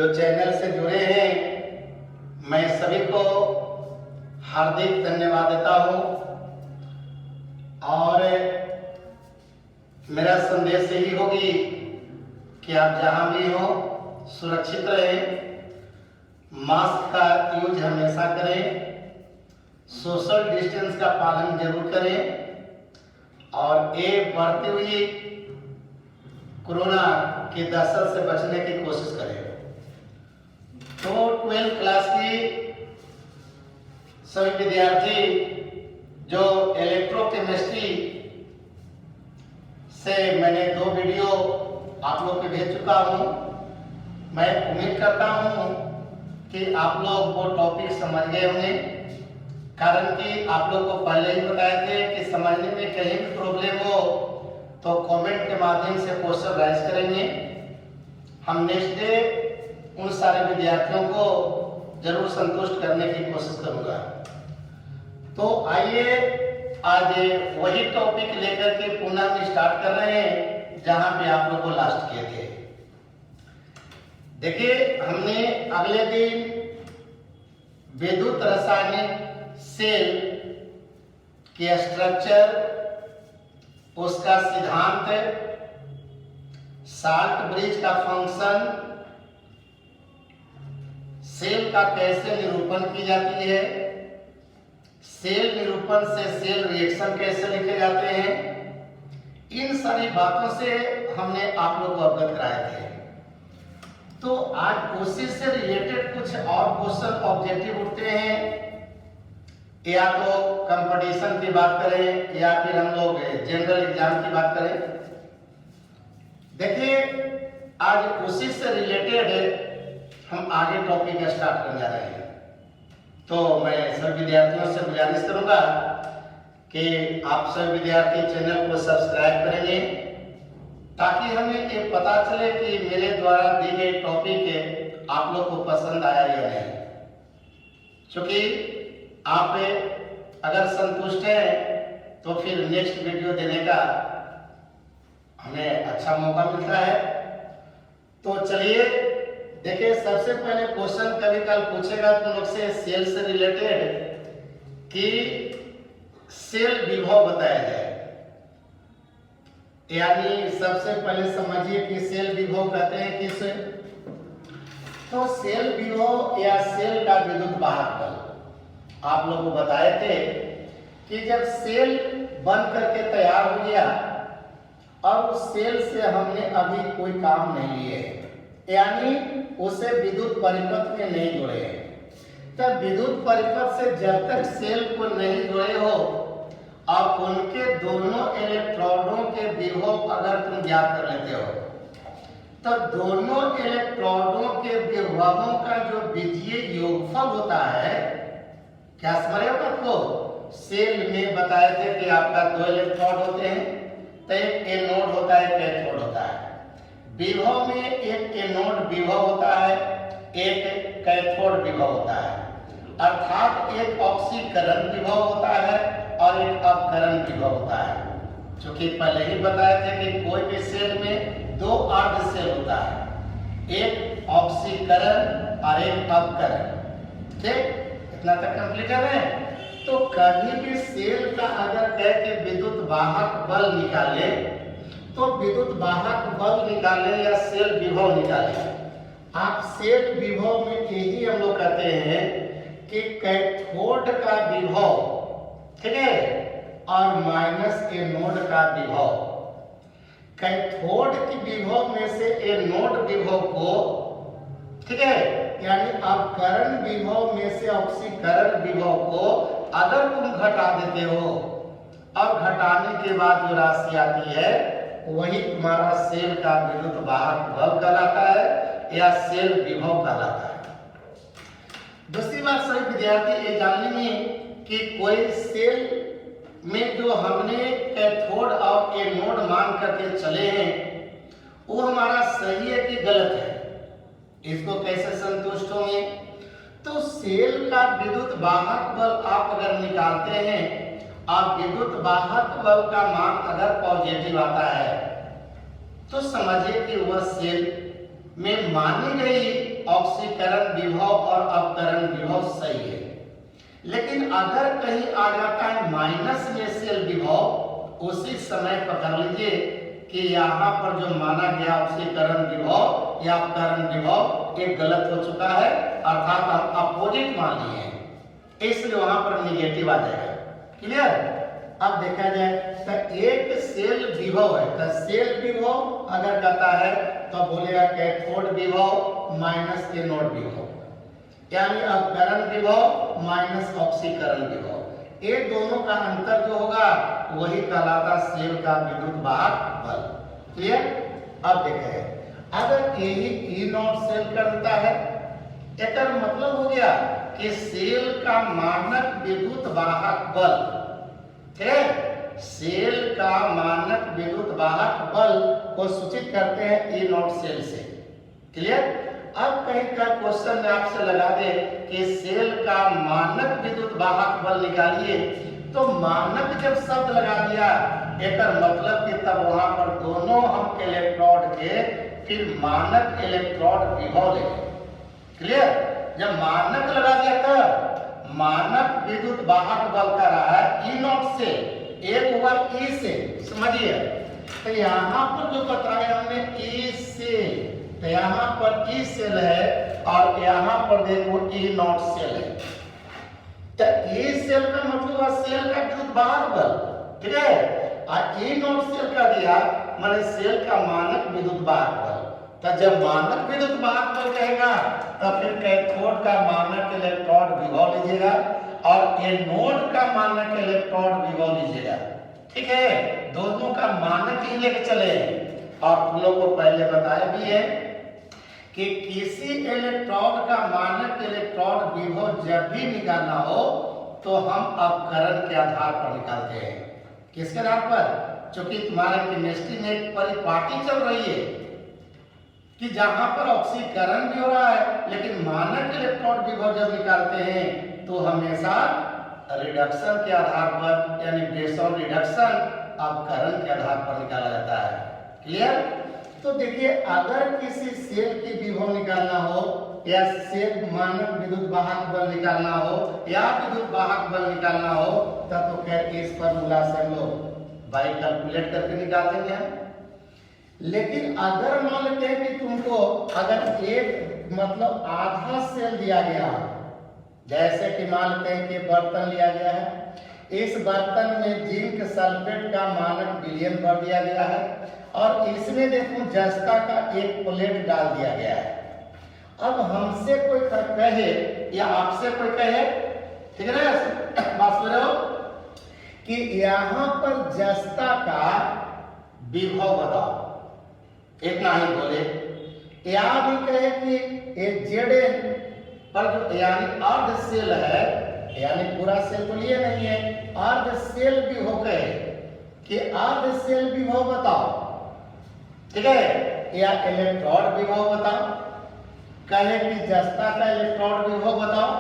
जो चैनल से जुड़े हैं, मैं सभी को हार्दिक धन्यवाद देता हूं और मेरा संदेश यही होगी कि आप जहां भी हो सुरक्षित रहें, मास्क का यूज हमेशा करें, सोशल डिस्टेंस का पालन जरूर करें और ये बढ़ती हुई कोरोना की दहशत से बचने की कोशिश करें। तो 12th क्लास की सभी विद्यार्थी जो इलेक्ट्रोकेमिस्ट्री से मैंने 2 वीडियो आप लोग को भेज चुका हूं, मैं उम्मीद करता हूं कि आप लोग वो टॉपिक समझ गए होंगे, कारण कि आप लोग को पहले ही बताए थे कि समझने में कहीं भी प्रॉब्लम हो तो कमेंट के माध्यम से क्वेश्चन राइज करेंगे। हम नेक्स्ट डे उन सारे विद्यार्थियों को जरूर संतुष्ट करने की कोशिश करूंगा। तो आइए आज वही टॉपिक लेकर के पुनः हम स्टार्ट कर रहे हैं जहां पे आप लोग को लास्ट किए थे। देखिए, हमने अगले दिन विद्युत रासायनिक सेल के स्ट्रक्चर, उसका सिद्धांत, साल्ट ब्रिज का फंक्शन, सेल का कैसे निरूपण की जाती है, सेल निरूपण से सेल रिएक्शन कैसे लिखे जाते हैं, इन सारी बातों से हमने आप लोग को अवगत कराए थे। तो आज उसी से रिलेटेड कुछ और क्वेश्चन ऑब्जेक्टिव उठते हैं, या तो कंपटीशन की बात करें या फिर हम लोग जनरल एग्जाम की बात करें। देखिए, आज उसी से रिलेटेड हम आगे टॉपिक स्टार्ट करने जा रहे हैं। तो मैं सभी विद्यार्थियों से गुजारिश करूंगा कि आप सभी विद्यार्थी चैनल को सब्सक्राइब करेंगे ताकि हमें ये पता चले कि मेरे द्वारा दी गई टॉपिक आप लोग को पसंद आया या नहीं। क्योंकि आप अगर संतुष्ट हैं तो फिर नेक्स्ट वीडियो देने का हमें अच्छा मौका मिलता है। तो चलिए देखिए, सबसे पहले क्वेश्चन कभी कल पूछेगा तुम लोग से सेल से रिलेटेड कि सेल विभव बताया जाए। यानी सबसे पहले समझिए कि सेल विभव कहते हैं किसे। तो सेल विभव या सेल का विद्युत वाहक बल आप लोग को बताए थे कि जब सेल बन करके तैयार हो गया और उस सेल से हमने अभी कोई काम नहीं लिए, यानी उसे विद्युत परिपथ में नहीं जोड़े हैं, तब विद्युत परिपथ से जब तक सेल को नहीं जोड़े हो और उनके दोनों इलेक्ट्रोडों के विभव अगर तुम ज्ञात कर लेते हो, तब दोनों इलेक्ट्रोडों के विभवों का जो बीजीय योगफल होता है, क्या स्मरण है आपको? सेल में बताए थे कि आपका 2 इलेक्ट्रोड होते हैं, तो एक एनोड होता है, एक कैथोड होता है। विभव में एक एनोड विभव होता है, एक कैथोड विभव होता है, अर्थात एक ऑक्सीकरण विभव होता है और एक अपकरण विभव होता है। क्योंकि पहले ही बताए थे कि कोई भी सेल में 2 अर्ध सेल होता है, एक ऑक्सीकरण और एक अपकरण। ठीक, इतना तक कंप्लीट है। तो कभी भी सेल का अगर कह के विद्युत वाहक बल निकाले तो विद्युत वाहक बल निकाले या सेल विभव निकाले, आप सेल विभव में यही हम लोग कहते हैं कि कैथोड का विभव, ठीक है, और माइनस एनोड का विभव। कैथोड की विभव में से एनोड विभव को, ठीक है, यानी अपकरण विभव में से ऑक्सीकरण विभव को अगर तुम घटा देते हो और घटाने के बाद जो राशि आती है वही तुम्हारा सेल का विद्युत वाहक बल कहलाता है या सेल विभव कहलाता है। दूसरी बात सभी विद्यार्थी ये जानने में कि कोई सेल में जो हमने कैथोड और एनोड मान करके चले हैं वो हमारा सही है कि गलत है, इसको कैसे संतुष्ट होंगे? तो सेल का विद्युत वाहक बल आप अगर निकालते हैं और विद्युत वाहक बल का मान अगर पॉजिटिव आता है तो समझिए कि वह सेल में मानी गई ऑक्सीकरण विभव और अपकरण विभव सही है। लेकिन अगर कहीं आ जाता है माइनस में सेल विभव, उसी समय पकड़ लीजिए कि यहाँ पर जो माना गया ऑक्सीकरण विभव या अपकरण विभव एक गलत हो चुका है, अर्थात हम अपोजिट मान लिए हैं, इसलिए वहां पर निगेटिव आ जाएगा। क्लियर? अब देखा जाए तो एक सेल विभव है, तो सेल विभव अगर कहता है तो बोलेगा कैथोड विभव माइनस एनोड विभव, यानी अपकरण विभव माइनस ऑक्सीकरण विभव। ये दोनों का अंतर जो होगा वही कहलाता सेल का विद्युत वाहक बल। क्लियर? अब देखें, अगर यही ई नॉट सेल कर देता है, एक मतलब हो गया कि सेल का मानक विद्युत वाहक बल, ठीक, सेल का मानक विद्युत वाहक बल को सूचित करते हैं ई नॉट सेल से। क्लियर? अब कहीं का क्वेश्चन में आपसे लगा दे कि सेल का मानक विद्युत वाहक बल निकालिए, तो मानक जब शब्द लगा दिया एक मतलब कि तब वहां पर दोनों हम इलेक्ट्रोड के फिर मानक इलेक्ट्रोड विभव लेंगे। क्लियर? जब मानक लगा दिया तब मानक विद्युत वाहक बल का रहा है ई नॉट से, एक हुआ ई से, समझिए। तो यहाँ पर जो बताया हमने ई से, तो यहाँ पर ई सेल है और यहाँ पर देखो ई नॉट सेल है। तो ई सेल का मतलब है सेल का विद्युत वाहक बल, ठीक है, और ई नॉट सेल का दिया माने सेल का मानक विद्युत वाहक बल। तो जब मानक विद्युत वाहक बल कहेगा तो फिर कैथोड का मानक इलेक्ट्रोड विभव लीजिएगा और एनोड का मानक इलेक्ट्रोड विभव लीजिएगा। ठीक है, दोनों का मानक ही लेके चले। और तुम लोग को पहले बताया भी है कि किसी इलेक्ट्रोड का मानक इलेक्ट्रोड विभव जब भी निकालना हो तो हम अपकरण के आधार पर निकालते हैं। किसके आधार पर? क्योंकि तुम्हारे केमिस्ट्री में एक परिपाटी चल रही है कि जहां पर ऑक्सीकरण भी हो रहा है लेकिन मानक इलेक्ट्रोड विभव जब निकालते हैं तो हमेशा रिडक्शन के आधार पर, यानी बेस ऑन रिडक्शन अपकरण के आधार पर निकाला जाता है। क्लियर? तो देखिए, अगर किसी सेल की विभव निकालना हो या सेल मानक विद्युत वाहक बल निकालना हो या विद्युत वाहक बल निकालना हो तब तो खैर इस फॉर्मूला से हम लोग बाई कैलकुलेट करके निकाल देंगे हम। लेकिन अगर मान लेते हैं कि तुमको अगर एक मतलब आधा सेल दिया गया, जैसे कि मान लेते हैं कि बर्तन लिया गया है, इस बर्तन में जिंक सल्फेट का मानक विलयन भर दिया गया है और इसमें देखो जस्ता का एक प्लेट डाल दिया गया है। अब हमसे कोई कहे या आपसे कोई कहे, ठीक है ना, बात सुन रहे हो, कि यहाँ पर जस्ता का विभव बताओ, इतना ही बोले, या भी कहे कि एक जेड पर जो यानी अर्ध सेल है, यानी पूरा सेल तो लिए नहीं है, अर्ध सेल विभव कहे कि अर्ध सेल विभव बताओ, ठीक है, या इलेक्ट्रोड विभव बताओ, कहे कि जस्ता का इलेक्ट्रोड विभव बताओ,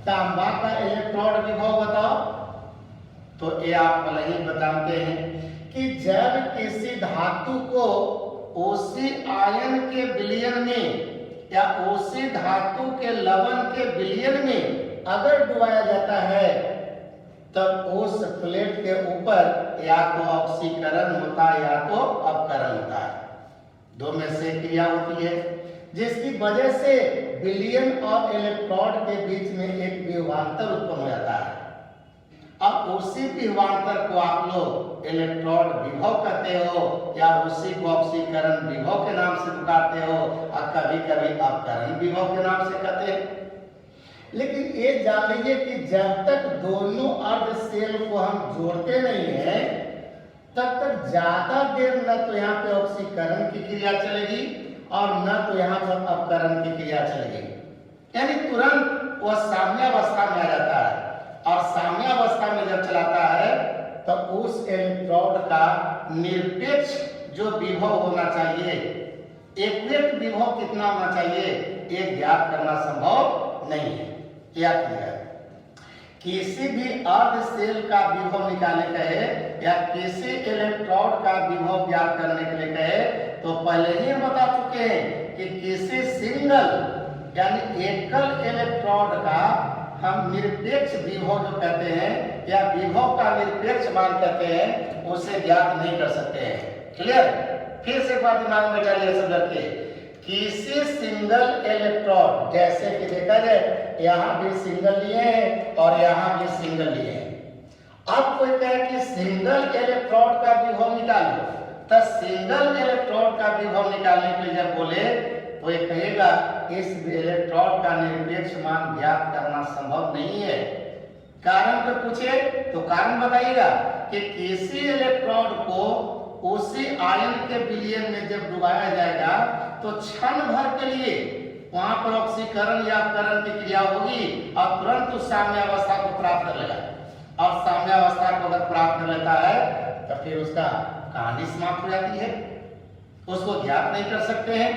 तांबा का इलेक्ट्रोड विभव बताओ, तो ये आप भले ही बताते हैं कि जब किसी धातु को उसी आयन के विलयन में या उसी धातु के लवण के विलयन में अगर डुबाया जाता है तब उस प्लेट के ऊपर या तो ऑक्सीकरण होता है या तो अपकरण होता है, दो में से क्रिया होती है, जिसकी वजह से विलयन और इलेक्ट्रोड के बीच में एक विभवांतर उत्पन्न हो जाता है। अब उसी विभवांतर को आप लोग इलेक्ट्रोड विभव कहते हो या उसी को ऑक्सीकरण विभव के नाम से पुकारते हो और कभी कभी अपकरण विभव के नाम से कहते हैं। लेकिन ये जान लीजिए कि जब तक दोनों अर्ध सेल को हम जोड़ते नहीं हैं तब तक ज्यादा देर न तो यहाँ पे ऑक्सीकरण की क्रिया चलेगी और न तो यहाँ पर अपकरण की क्रिया चलेगी, यानी तुरंत वह साम्यावस्था में आ जाता है। और साम्यावस्था में जब चलाता है तो उस इलेक्ट्रोड का निरपेक्ष जो विभव होना चाहिए, एक्यूरेट विभव कितना होना चाहिए, ये ज्ञात करना संभव नहीं है। क्या किया, किसी भी अर्ध सेल का विभव निकालने कहे या किसी इलेक्ट्रोड का विभव ज्ञात करने के लिए कहे तो पहले ही हम बता चुके हैं कि किसी सिंगल यानी एकल इलेक्ट्रोड का हम निरपेक्ष विभव जो कहते हैं या विभव का निरपेक्ष मान कहते हैं, उसे ज्ञात नहीं कर सकते हैं। क्लियर? फिर से एक बार दिमाग में डालिए सब लड़के, किसी सिंगल इलेक्ट्रोड, जैसे कि देखा जाए यहाँ भी सिंगल लिए हैं और यहाँ भी सिंगल लिए हैं। अब कोई कहे कि सिंगल इलेक्ट्रोड का विभव निकालो, तो सिंगल इलेक्ट्रोड का विभव निकालने के लिए जब बोले तो ये कहेगा इस इलेक्ट्रोड का निरपेक्ष मान ज्ञात करना संभव नहीं है। कारण पे पूछे तो कारण बताइएगा कि किसी इलेक्ट्रोड को उसी आयन के विलयन में जब डुबाया जाएगा तो क्षण भर के लिए वहां पर ऑक्सीकरण या अपकरण की क्रिया होगी और तुरंत उस साम्यावस्था को प्राप्त कर लेगा। और साम्यावस्था को अगर प्राप्त कर लेता है तो फिर उसका कहानी समाप्त हो जाती है, उसको ज्ञात नहीं कर सकते हैं।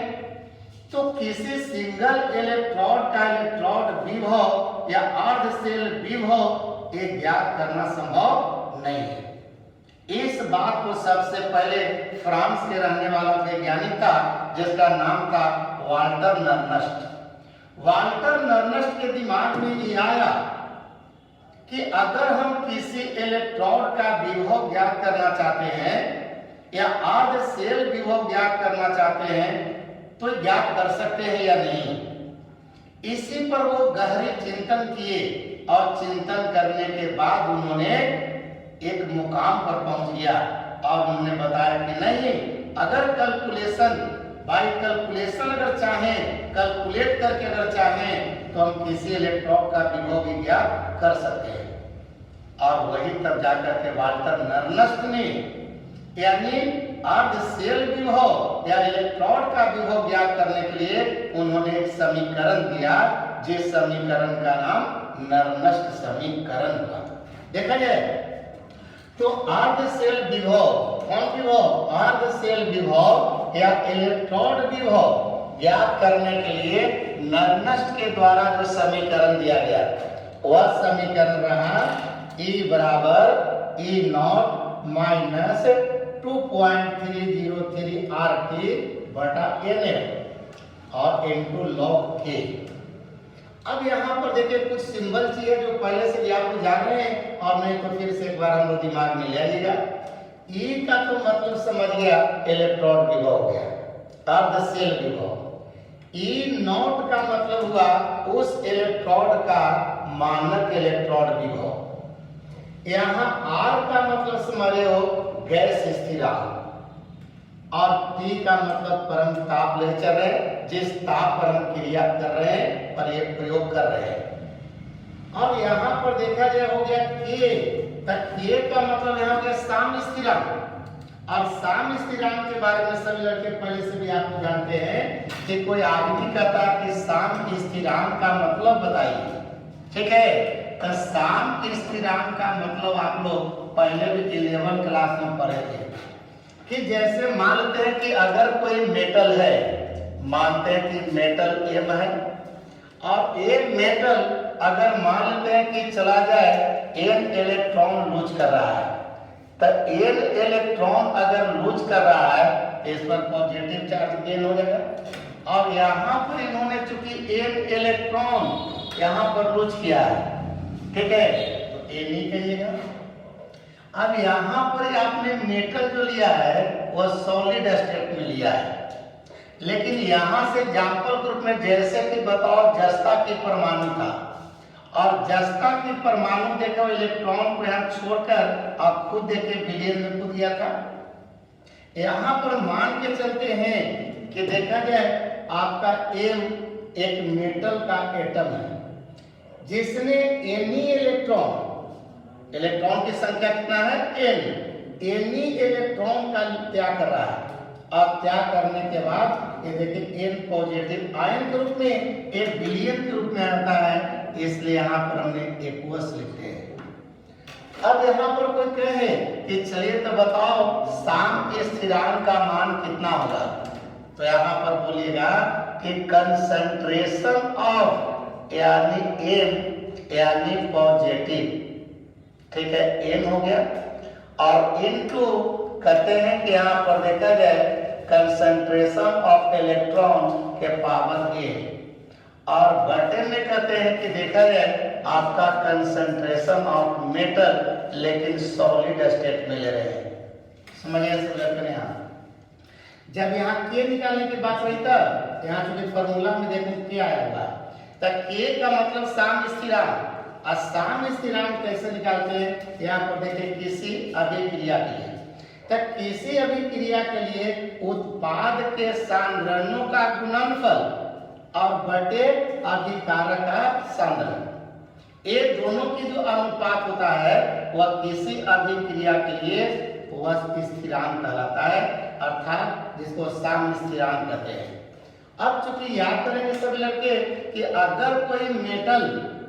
तो किसी सिंगल इलेक्ट्रोड का इलेक्ट्रोड विभव या अर्ध सेल विभव ये ज्ञात करना संभव नहीं है। इस बात को सबसे पहले फ्रांस के रहने वाला वैज्ञानिक था जिसका नाम था वाल्टर नर्नस्ट। वाल्टर नर्नस्ट के दिमाग में ये आया कि अगर हम किसी इलेक्ट्रोड का विभव ज्ञात करना चाहते हैं या अर्ध सेल विभव ज्ञात करना चाहते हैं तो ज्ञात कर सकते हैं या नहीं। इसी पर वो गहरी चिंतन किए और चिंतन करने के बाद उन्होंने एक मुकाम पर पहुंच गया और उन्होंने बताया कि नहीं, अगर कैलकुलेशन बाय कैलकुलेशन अगर चाहें, कैलकुलेट करके अगर चाहें तो हम किसी इलेक्ट्रोड का विभव भी ज्ञात कर सकते हैं। और वही तब जाकर के वाल्टर नर्नस्ट ने यानी अर्ध सेल विभव या इलेक्ट्रोड का विभव ज्ञात करने के लिए उन्होंने एक समीकरण दिया जिस समीकरण का नाम नर्नस्ट समीकरण हुआ। देखा जाए तो अर्ध सेल विभव, कौन विभव? अर्ध सेल विभव या इलेक्ट्रोड विभव ज्ञात करने के लिए नर्नस्ट के द्वारा जो समीकरण दिया गया वह समीकरण रहा E बराबर E नॉट माइनस 2.303 RT बटा NF और इनटू लॉग K। अब यहाँ पर देखिए कुछ सिंबल चाहिए जो पहले से भी आप जान रहे हैं और नहीं तो फिर से एक बार हम लोग दिमाग में ले आइएगा। E का तो मतलब समझ गया इलेक्ट्रोड विभव हो गया, अर्ध सेल विभव। E नॉट का मतलब हुआ उस इलेक्ट्रोड का मानक इलेक्ट्रोड विभव। यहाँ R का मतलब समझ हो गैस स्थिरांक और T का मतलब परम ताप ले चल रहे हैं, जिस ताप पर हम क्रिया कर रहे हैं पर एक प्रयोग कर रहे हैं। और यहाँ पर देखा जाए हो गया K, तक K का मतलब यहाँ गया साम स्थिरांक। और साम स्थिरांक के बारे में सभी लड़के पहले से भी आप जानते हैं कि कोई आदमी कहता है कि साम स्थिरांक का मतलब बताइए, ठीक है। तो साम स्थिरांक का मतलब आप लोग पहले भी 11 क्लास में पढ़े थे कि जैसे मान लेते हैं कि अगर कोई मेटल है, मानते हैं कि मेटल M है और एक मेटल अगर मान लेते हैं कि चला जाए N इलेक्ट्रॉन लूज कर रहा है, तो N इलेक्ट्रॉन अगर लूज कर रहा है इस पर पॉजिटिव चार्ज गेन हो जाएगा। और यहाँ पर इन्होंने चूंकि N इलेक्ट्रॉन यहाँ पर लूज किया है, ठीक है, तो N ही कहिएगा। अब यहाँ पर आपने मेटल जो लिया है वह सॉलिड स्टेट में लिया है, लेकिन यहाँ से एग्जाम्पल ग्रुप में जैसे कि बताओ जस्ता की परमाणु था और जस्ता की परमाणु देखो इलेक्ट्रॉन को यहाँ छोड़कर आप खुद देखे विलयन में कूद गया था। यहाँ पर मान के चलते हैं कि देखा जाए आपका M एक मेटल का एटम है जिसने Ni इलेक्ट्रॉन की संख्या कितना है N इलेक्ट्रॉन का त्याग कर रहा है। अब त्याग करने के बाद ये देखिए N पॉजिटिव आयन के रूप में एक विलयन के रूप में आता है, इसलिए यहाँ पर हमने एक्वस लिखते हैं। अब यहाँ पर कोई कहे कि चलिए तो बताओ साम स्थिरांक का मान कितना होगा, तो यहाँ पर बोलिएगा कि कंसंट्रेशन ऑफ यानी M यानी पॉजिटिव, ठीक है, N हो गया और इनटू कहते हैं कि यहाँ पर देखा जाए कंसंट्रेशन ऑफ इलेक्ट्रॉन के पावर A और बटे में कहते हैं कि देखा जाए आपका कंसंट्रेशन ऑफ मेटल लेकिन सॉलिड स्टेट में ले रहे हैं। समझिए सब यहाँ जब यहाँ के निकालने की बात रही तब यहाँ चूंकि फॉर्मूला में देखो के आया हुआ तो के का मतलब साम स्थिरांक और साम स्थिरांक कैसे निकालते हैं यहाँ पर देखिए किसी अभिक्रिया के लिए तो किसी अभिक्रिया के लिए उत्पाद के सांद्रणों का गुणनफल और बटे अभिकारक का सांद्रण ये दोनों की जो अनुपात होता है वह किसी अभिक्रिया के लिए वह स्थिरांक कहलाता है अर्थात जिसको साम स्थिरांक कहते हैं। अब चूंकि याद करेंगे सभी लड़के कि अगर कोई मेटल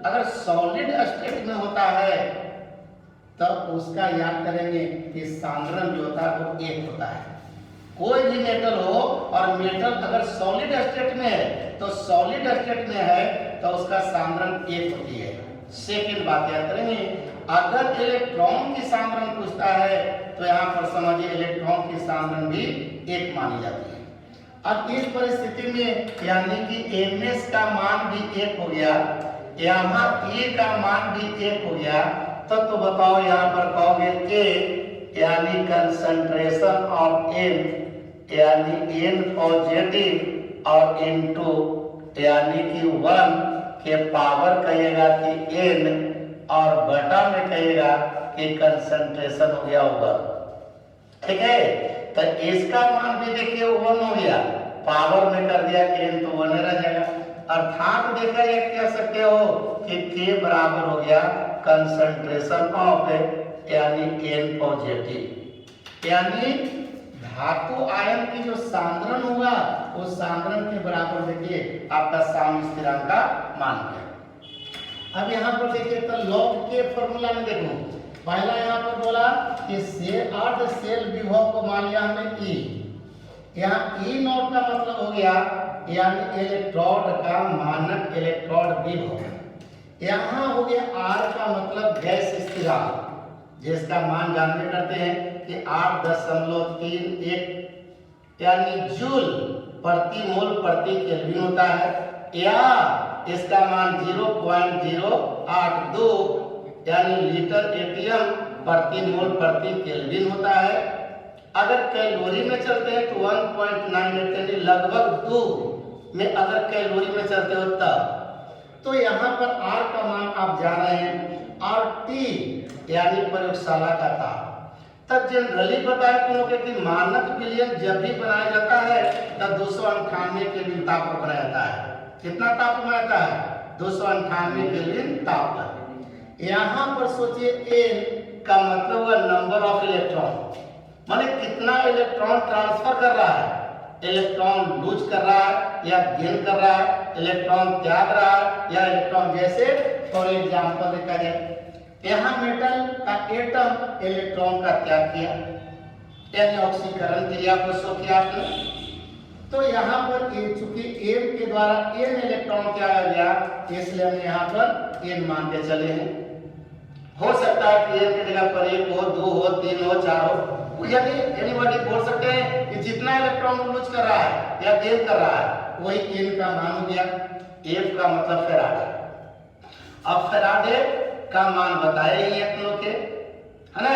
अगर सॉलिड स्टेट में होता है तो उसका याद करेंगे कि सांद्रण जो होता है वो एक होता है। कोई भी मेटल हो और मेटल अगर सॉलिड स्टेट में है तो सॉलिड स्टेट में है तो उसका सांद्रण एक होती है। सेकंड बात याद करेंगे अगर इलेक्ट्रॉन की सांद्रण पूछता है तो यहाँ पर समझिए इलेक्ट्रॉन की सांद्रण भी एक मानी जाती है। अब इस परिस्थिति में यानी कि Ms का मान भी एक हो गया यहाँ E का मान भी एक हो गया तो बताओ यहाँ पर कहोगे के यानी कंसंट्रेशन ऑफ N यानी N पॉजिटिव और इनटू यानी कि 1 के पावर कहिएगा कि N और बटा में कहिएगा कि कंसंट्रेशन हो गया होगा। ठीक है तो इसका मान भी देखिए 1 हो गया पावर में कर दिया कि N तो 1 रह जाएगा अर्थात देखा ये कह सकते हो कि K बराबर हो गया कंसंट्रेशन ऑफ यानी N पॉजिटिव यानी धातु आयन की जो सांद्रण होगा वो सांद्रण के बराबर देखिए आपका साम स्थिरांक का मान है। अब यहाँ पर देखिए तो लॉग के फॉर्मूला में देखो पहला यहाँ पर बोला कि सेल अर्ध सेल विभव को मान लिया हमने E यहाँ E नॉट का मतलब हो गया यानी इलेक्ट्रोड का मानक इलेक्ट्रोड विभव। यहाँ हो गया R का मतलब गैस स्थिरांक जिसका मान जानते करते हैं कि 8.31 यानी जूल प्रति मोल प्रति केल्विन होता है या इसका मान 0.082 यानी लीटर एटीएम प्रति मोल प्रति केल्विन होता है। अगर कैलोरी में चलते हैं तो 1.98 यानी लगभग 2 में अगर कैलोरी में चलते हो तब तो यहाँ पर R का मान आप जान रहे हैं और T यानी प्रयोगशाला का ताप। तब जनरली बताया तुम लोग कि मानक विलयन जब भी बनाया जाता है तब 298 केल्विन ताप पर बनाया जाता है। कितना ताप बनाया जाता है 298 केल्विन ताप पर। यहाँ पर सोचिए N का मतलब हुआ नंबर ऑफ इलेक्ट्रॉन माने कितना इलेक्ट्रॉन ट्रांसफर कर रहा है इलेक्ट्रॉन लूज कर रहा है या गेन कर रहा है इलेक्ट्रॉन त्याग रहा है या इलेक्ट्रॉन जैसे फॉर एग्जांपल देखा जाए यहाँ मेटल का एटम इलेक्ट्रॉन का त्याग किया यानी ऑक्सीकरण क्रिया को शो किया आपने तो यहाँ पर चूंकि M के द्वारा N इलेक्ट्रॉन त्यागा गया इसलिए हम यहाँ पर N मान के चले हैं। हो सकता है कि N की जगह पर 1 हो 2 हो 3 हो 4 हो यानी एनीबॉडी बोल सकते हैं कि जितना इलेक्ट्रॉन लूज कर रहा है या गेन कर रहा है वही N का मान हो गया। F का मतलब फैराडे। अब फैराडे का मान बताए ही है तुम लोग के है ना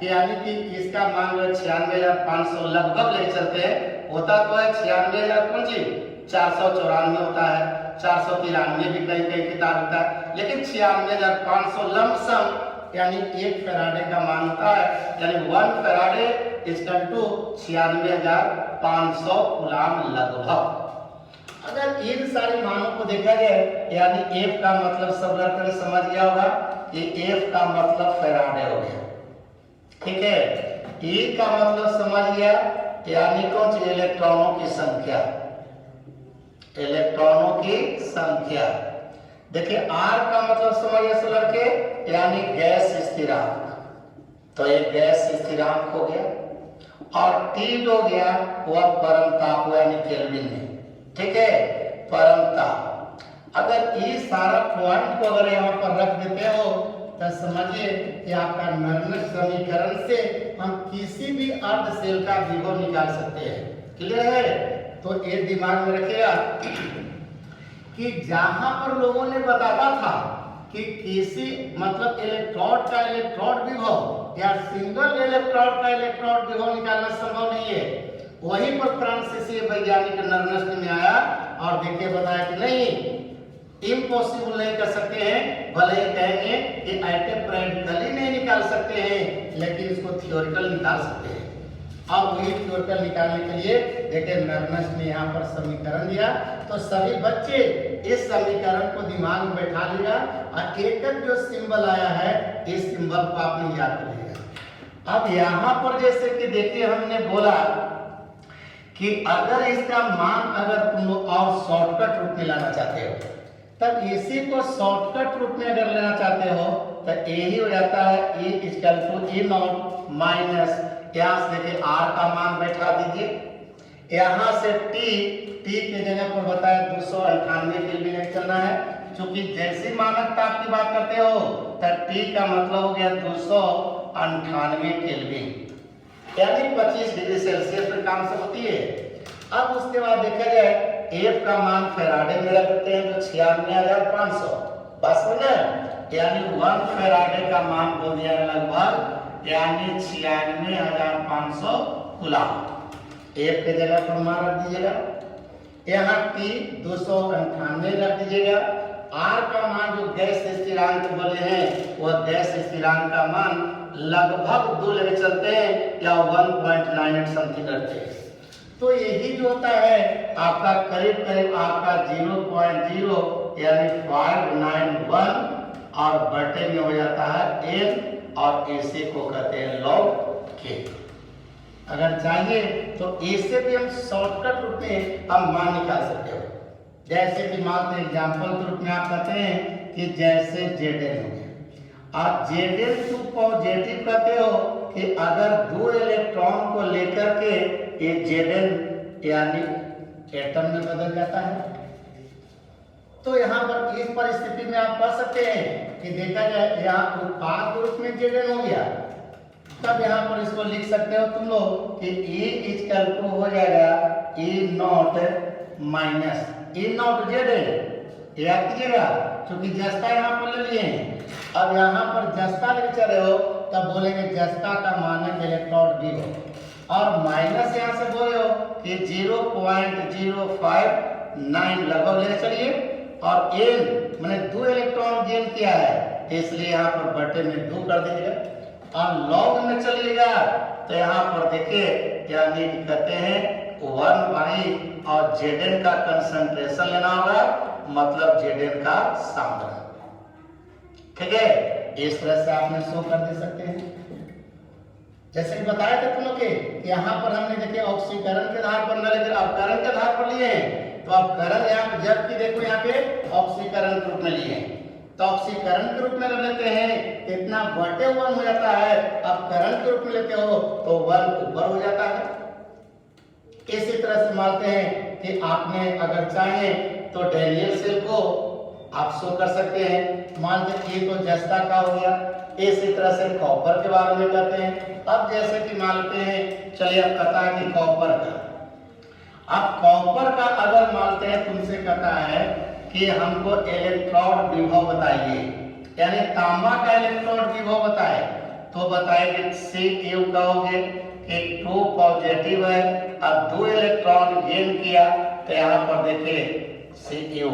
कि यानी कि इसका मान 96,500 लगभग ले चलते हैं होता तो है 96,000 कौन सी 494 होता है 493 भी कहीं कहीं किताब होता है लेकिन 96,500 लमसम यानी 1 फैराडे का मान होता है यानी 1 फैराडे इक्वल टू 96,500 कूलाम लगभग। अगर इन सारे मानों को देखा जाए यानी F का मतलब सब लड़के समझ गया होगा कि F का मतलब फैराडे हो गया। ठीक है E का मतलब समझ गया यानी कौन सी इलेक्ट्रॉनों की संख्या इलेक्ट्रॉनों की संख्या। देखिए R का मतलब समझिए सब लड़के यानी गैस स्थिरांक तो ये गैस स्थिरांक हो गया और T जो गया वह परम ताप यानी केल्विन में। ठीक है परम ताप। अगर ये सारा पॉइंट को अगर यहाँ पर रख देते हो तो समझिए कि आपका नर्मक समीकरण से हम किसी भी अर्ध सेल का विभव निकाल सकते हैं। क्लियर है तो ये दिमाग में रखिएगा कि जहां पर लोगों ने बताया था कि किसी मतलब इलेक्ट्रोड का इलेक्ट्रोड विभव या सिंगल इलेक्ट्रोड का इलेक्ट्रोड विभव निकालना संभव नहीं है, वहीं पर फ्रांसीसी वैज्ञानिक नर्नस्ट में आया और देखिए बताया कि नहीं, इम्पॉसिबल नहीं कर सकते हैं, भले ही कहेंगे कि एटम प्रैक्टिकली नहीं निकाल सकते हैं, लेकिन इसको थियोरिकल निकाल सकते हैं। अब वही थियोरिकल निकालने के लिए देखिए नर्नस्ट ने यहाँ पर समीकरण दिया, तो सभी बच्चे इस समीकरण को दिमाग में बैठा लिया और एक एक जो सिंबल आया है इस सिंबल को आपने याद कर लिया। अब यहाँ पर जैसे कि देखिए हमने बोला कि अगर इसका मान अगर तुम लोग और शॉर्टकट रूप में लाना चाहते हो, तब इसी को शॉर्टकट रूप में अगर लेना चाहते हो तो यही हो जाता है E equal to E nought minus, यहाँ से देखिए R का मान बैठा दीजिए, यहाँ से T के जगह पर बताया 298 केल्विन चलना है, क्योंकि जैसी मानक ताप की बात करते हो तो T का मतलब हो गया 298 केल्विन, यानी 25 डिग्री सेल्सियस पर काम से होती है। अब उसके बाद देखा जाए F का मान फैराडे में रखते हैं तो 96,500, बस हो ना, यानी 1 फैराडे का मान हो गया लगभग यानी 96,500 कूलम। F के जगह पर मान रख दीजिएगा, यहाँ T 298 रख दीजिएगा, R का मान जो गैस स्थिरांक बोले हैं वह गैस स्थिरांक का मान लगभग 2 लेके चलते हैं या 1.98 समथिंग रखते हैं, तो यही जो होता है आपका करीब करीब आपका 0.0 यानी 591 और बटे में हो जाता है n और इसे को कहते हैं log k। अगर चाहिए तो इससे भी हम शॉर्टकट रूप में हम मान निकाल सकते हो, जैसे कि मानते एग्जाम्पल के रूप में आप कहते हैं कि जैसे Zn हो गया और Zn टू पॉजिटिव कहते हो कि अगर 2 इलेक्ट्रॉन को लेकर के ये Zn यानी एटम में बदल जाता है, तो यहाँ पर इस परिस्थिति में आप कह सकते हैं कि देखा जाए यहाँ उत्पाद के रूप में Zn हो गया, तब यहाँ पर इसको लिख सकते हो तुम लोग कि E इक्वल टू हो जाएगा E nought minus E nought Zn, याद कीजिएगा क्योंकि जस्ता यहाँ पर ले लिए हैं। अब यहाँ पर जस्ता लेके चले हो तब बोलेंगे जस्ता का मानक इलेक्ट्रोड विभव और माइनस यहाँ से बोले हो कि 0.059 लगभग लेने चलिए और n मैंने 2 इलेक्ट्रॉन गेन किया है इसलिए यहाँ पर बटे में 2 कर दीजिएगा और लॉग में चलिएगा तो यहाँ पर देखिए यानी कहते हैं 1 बाई और Zn का कंसंट्रेशन लेना होगा, मतलब Zn का सांद्रण, ठीक है। इस तरह से आपने शो कर दे सकते हैं। जैसे कि बताया था तुम लोग के यहाँ पर हमने देखिए ऑक्सीकरण के आधार पर न लेकर अपकरण के आधार पर लिए हैं, तो अपकरण यहाँ जबकि देखो यहाँ पे ऑक्सीकरण के रूप में लिए हैं, तो ऑक्सीकरण के रूप में ले लेते हैं इतना बटे 1 हो जाता है, अपकरण के रूप में लेते हो तो 1 ऊपर हो जाता है। इसी तरह से मानते हैं कि आपने अगर चाहे तो डैनियल सेल को आप शो कर सकते हैं, मान लीजिए ये तो जस्ता का हो गया, इसी तरह से कॉपर के बारे में कहते हैं। अब जैसे कि मानते हैं चलिए अब कहता है कि कॉपर का, अब कॉपर का अगर मानते हैं तुमसे कहता है कि हमको इलेक्ट्रोड विभव बताइए, यानी तांबा का इलेक्ट्रोड विभव बताए, तो बताएंगे Cu कहोगे कि 2 पॉजिटिव है, अब 2 इलेक्ट्रॉन गेन किया तो यहाँ पर देखिए Cu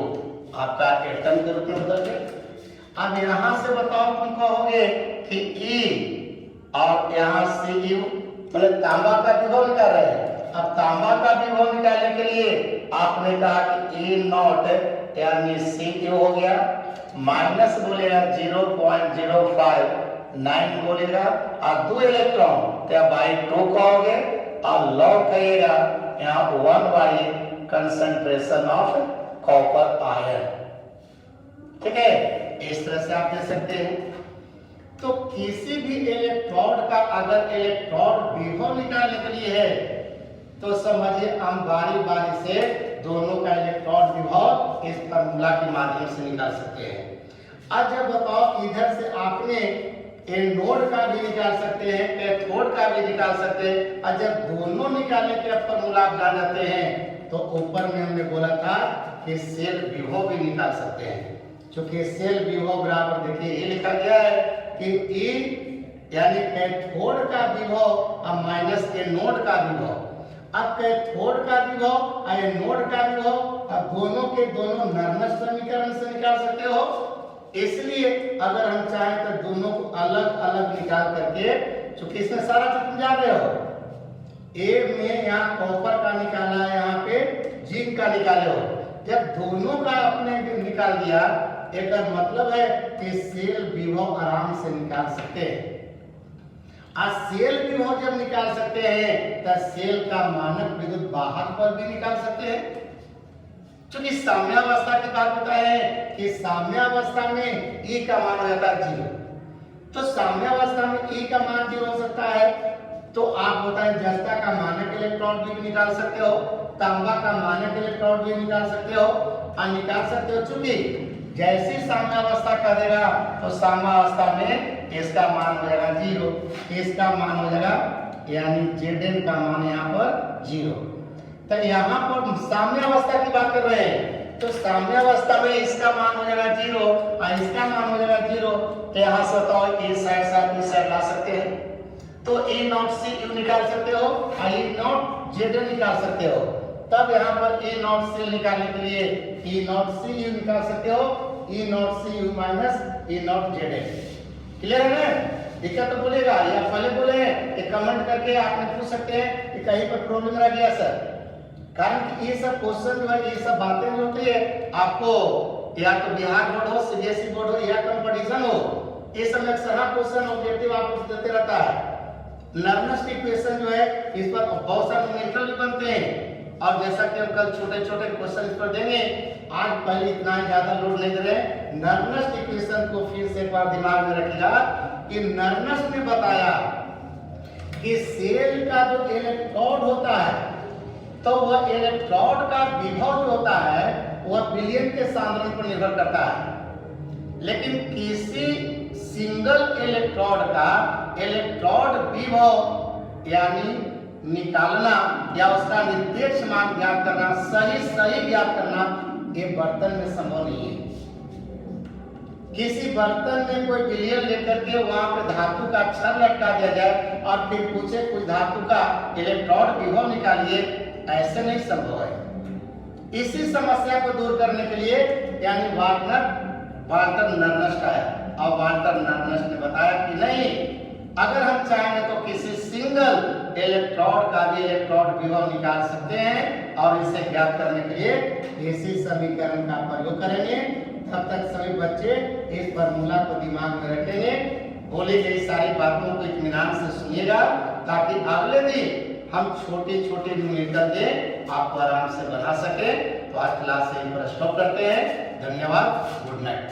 आपका एटम के रूप में बदल गया। अब यहाँ से बताओ तुम कहोगे कि E और यहाँ Cu मतलब तांबा का विभव निकाल रहे हैं। अब तांबा का विभव निकालने के लिए आपने कहा कि E नॉट यानी Cu हो गया, माइनस बोलेगा 0.059 बोलेगा और 2 इलेक्ट्रॉन तो बाई 2 कहोगे और लॉग कहिएगा यहाँ 1 by concentration of copper ion, ठीक है। इस तरह से आप दे सकते हैं। तो किसी भी इलेक्ट्रोड का अगर इलेक्ट्रोड विभव निकालने के लिए है तो समझिए हम बारी बारी से दोनों का इलेक्ट्रोड विभव इस फार्मूला के माध्यम से निकाल सकते हैं। आज जब बताओ इधर से आपने एनोड का भी निकाल सकते हैं, कैथोड का भी निकाल सकते हैं, और जब दोनों निकालने के फार्मूला आप जान जाते हैं तो ऊपर में हमने बोला था कि सेल विभव भी निकाल सकते हैं। क्योंकि सेल विभव बराबर देखिए ये लिखा गया है कि E यानी कैथोड का विभव और माइनस एनोड का विभव। अब कैथोड का विभव और एनोड का विभव अब दोनों के दोनों नर्मस समीकरण से निकाल सकते हो। इसलिए अगर हम चाहें तो दोनों को अलग अलग निकाल करके, चूंकि इसमें सारा चीज तुम जान रहे हो, ए में यहाँ कॉपर का निकाला है, यहाँ पे जिंक का निकाले हो। जब दोनों का अपने निकाल दिया, एक मतलब है कि सेल विभव आराम से निकाल सकते हैं। आज सेल विभव जब निकाल सकते हैं तो सेल का मानक विद्युत वाहक पर भी निकाल सकते हैं। क्योंकि साम्यावस्था की बात होता है कि साम्यावस्था में E का मान हो जाता है 0। तो साम्यावस्था में E का मान 0 हो सकता है, तो आप होता है जस्ता का मानक इलेक्ट्रॉन भी निकाल सकते हो, तांबा का मानक इलेक्ट्रॉन भी निकाल सकते हो और निकाल सकते हो। चूंकि जैसी साम्यावस्था कर देगा तो साम्यावस्था में इसका मान हो जाएगा 0, इसका मान हो जाएगा यानी Zn का मान यहाँ पर 0। तो यहाँ पर साम्यावस्था की बात कर रहे हैं, तो साम्यावस्था में इसका मान हो जाएगा 0 और इसका मान हो जाएगा 0। तो यहाँ से बताओ इस साइड से इस साइड ला सकते हैं, तो E नॉट सी यू निकाल सकते हो और E नॉट Zn निकाल सकते हो। तब यहाँ पर E नॉट सी निकालने के लिए E नॉट सी यू निकाल सकते हो, E nought C U minus E nought Zn। Clear है ना? दिक्कत तो बोलेगा या पहले बोले हैं कि कमेंट करके आपने पूछ सकते हैं कि कहीं पर प्रॉब्लम रह गया सर। कारण कि ये सब क्वेश्चन जो है, ये सब बातें जो होती है आपको या तो बिहार बोर्ड हो, सीबीएसई बोर्ड हो या कंपटीशन हो, ये सब अक्सर क्वेश्चन ऑब्जेक्टिव आपको देते रहता है। नर्मस इक्वेशन जो है इस पर बहुत सारे न्यूमेरिकल भी बनते हैं और जैसा कि हम कल छोटे छोटे क्वेश्चन इस पर देंगे, आज पहले इतना ज्यादा लोड नहीं दे रहे। नर्मस इक्वेशन को फिर से एक बार दिमाग में रखिएगा कि नर्मस ने बताया कि सेल का जो इलेक्ट्रोड होता है तो वह इलेक्ट्रोड का विभव जो होता है वह विलयन के सांद्रण पर निर्भर करता है। लेकिन किसी सिंगल इलेक्ट्रोड का इलेक्ट्रोड विभव यानी निकालना या उसका निरपेक्ष मान ज्ञात करना, सही ज्ञात करना, ये बर्तन में संभव नहीं है। किसी बर्तन में कोई विलयन लेकर के वहां पे धातु का छड़ लटका दिया जाए और फिर पूछे कुछ धातु का इलेक्ट्रोड विभव निकालिए, ऐसे नहीं संभव है। इसी समस्या को दूर करने के लिए यानी वाल्टर नर्मस आया और वाल्टर नर्मस ने बताया कि नहीं, अगर हम चाहेंगे तो किसी सिंगल इलेक्ट्रोड का भी इलेक्ट्रोड विभव निकाल सकते हैं और इसे ज्ञात करने के लिए इसी समीकरण का प्रयोग करेंगे। तब तक सभी बच्चे इस फॉर्मूला को दिमाग में रखेंगे, बोली गई सारी बातों को इत्मीनान से सुनिएगा ताकि अगले दिन हम छोटे छोटे न्यूमेरिकल दें, आपको आराम से बना सके। तो आज क्लास यहीं पर स्टॉप करते हैं। धन्यवाद, गुड नाइट।